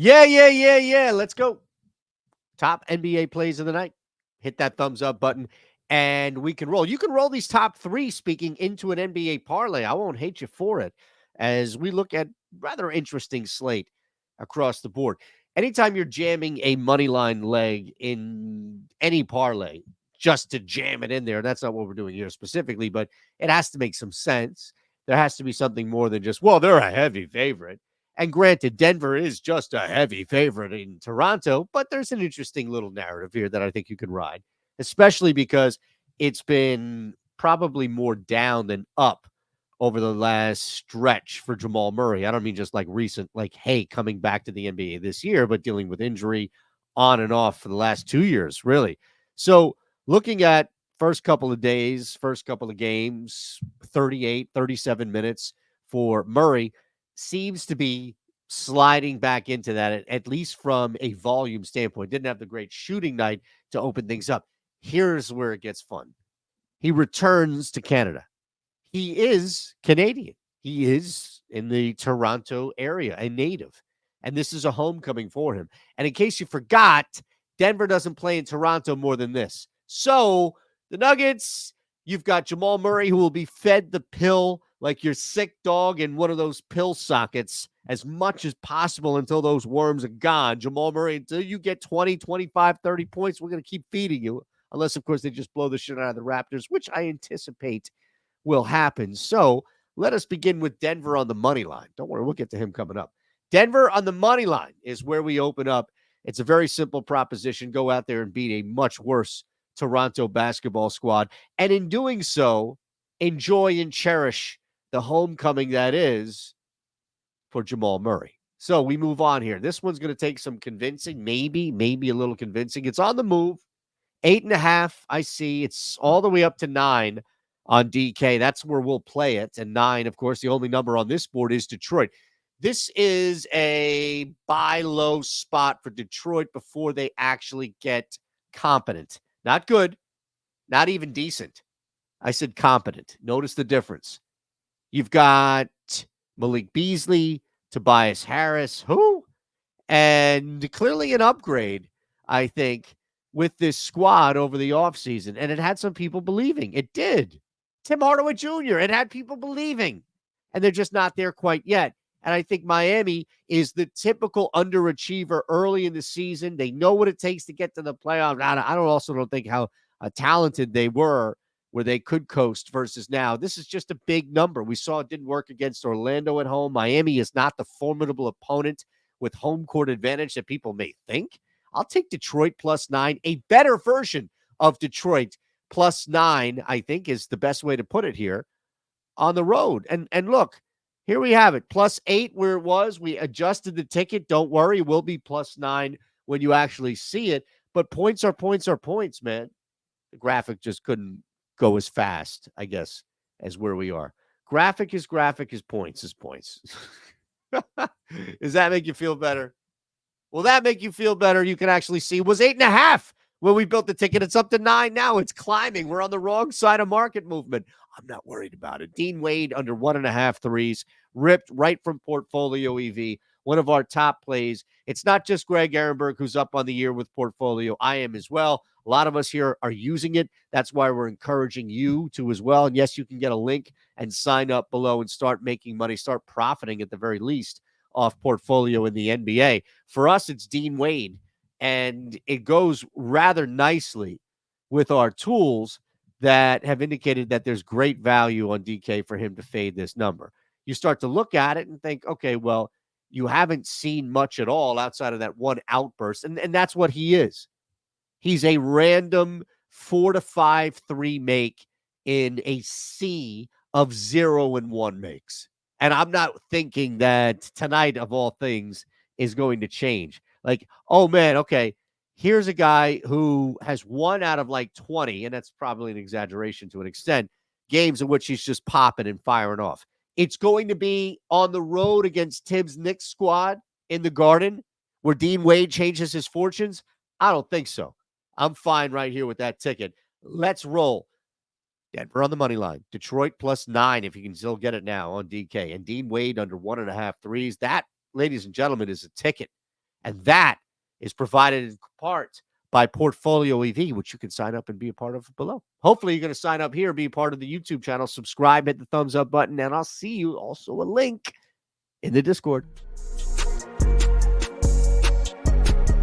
Yeah. Let's go. Top NBA plays of the night. Hit that thumbs up button and we can roll. You can roll these top three speaking into an NBA parlay. I won't hate you for it as we look at rather interesting slate across the board. Anytime you're jamming a money line leg in any parlay just to jam it in there, that's not what we're doing here specifically, but it has to make some sense. There has to be something more than just, well, they're a heavy favorite. And granted, Denver is just a heavy favorite in Toronto, but there's an interesting little narrative here that I think you can ride, especially because it's been probably more down than up over the last stretch for Jamal Murray. I don't mean just like recent, like, hey, coming back to the NBA this year, but dealing with injury on and off for the last 2 years, really. So looking at first couple of days, first couple of games, 38, 37 minutes for Murray seems to be sliding back into that, at least from a volume standpoint. Didn't have the great shooting night to open things up. Here's where it gets fun. He returns to Canada. He is Canadian. He is in the Toronto area, a native. And this is a homecoming for him. And in case you forgot, Denver doesn't play in Toronto more than this. So the Nuggets, you've got Jamal Murray who will be fed the pill like your sick dog in one of those pill sockets as much as possible until those worms are gone. Jamal Murray, until you get 20, 25, 30 points, we're going to keep feeding you. Unless, of course, they just blow the shit out of the Raptors, which I anticipate will happen. So let us begin with Denver on the money line. Don't worry, we'll get to him coming up. Denver on the money line is where we open up. It's a very simple proposition. Go out there and beat a much worse Toronto basketball squad. And in doing so, enjoy and cherish the homecoming that is for Jamal Murray. So we move on here. This one's going to take some convincing, maybe a little convincing. It's on the move. 8.5, I see. It's all the way up to 9 on DK. That's where we'll play it. And 9, of course, the only number on this board is Detroit. This is a buy low spot for Detroit before they actually get competent. Not good, not even decent. I said competent. Notice the difference. You've got Malik Beasley, Tobias Harris, and clearly an upgrade, I think, with this squad over the offseason. And it had some people believing. It did. Tim Hardaway Jr., it had people believing. And they're just not there quite yet. And I think Miami is the typical underachiever early in the season. They know what it takes to get to the playoffs. I don't think how talented they were where they could coast versus now. This is just a big number. We saw it didn't work against Orlando at home. Miami is not the formidable opponent with home court advantage that people may think. I'll take Detroit plus 9, a better version of Detroit plus 9, I think is the best way to put it here on the road. And look, here we have it. Plus 8 where it was. We adjusted the ticket. Don't worry. It will be plus 9 when you actually see it. But points are points, man. The graphic just couldn't go as fast, I guess, as where we are. Graphic is points is points. Does that make you feel better? Will that make you feel better? You can actually see it was 8.5 when we built the ticket. It's up to 9 now. It's climbing. We're on the wrong side of market movement. I'm not worried about it. Dean Wade under 1.5 threes, ripped right from Portfolio EV. One of our top plays. It's not just Greg Ehrenberg who's up on the year with Portfolio. I am as well. A lot of us here are using it. That's why we're encouraging you to as well. And yes, you can get a link and sign up below and start making money, start profiting at the very least off Portfolio in the NBA. For us, it's Dean Wade, and it goes rather nicely with our tools that have indicated that there's great value on DK for him to fade this number. You start to look at it and think, okay, well, you haven't seen much at all outside of that one outburst, and that's what he is. He's a random 4 to 5 3 make in a sea of 0 and 1 makes. And I'm not thinking that tonight, of all things, is going to change. Like, oh, man, okay, here's a guy who has 1 out of like 20, and that's probably an exaggeration to an extent, games in which he's just popping and firing off. It's going to be on the road against Tibbs' Knicks squad in the Garden where Dean Wade changes his fortunes. I don't think so. I'm fine right here with that ticket. Let's roll. Denver on the money line. Detroit plus 9 if you can still get it now on DK. And Dean Wade under 1.5 threes. That, ladies and gentlemen, is a ticket. And that is provided in part by Portfolio EV, which you can sign up and be a part of below. Hopefully, you're going to sign up here, be a part of the YouTube channel, subscribe, hit the thumbs up button, and I'll see you also a link in the Discord.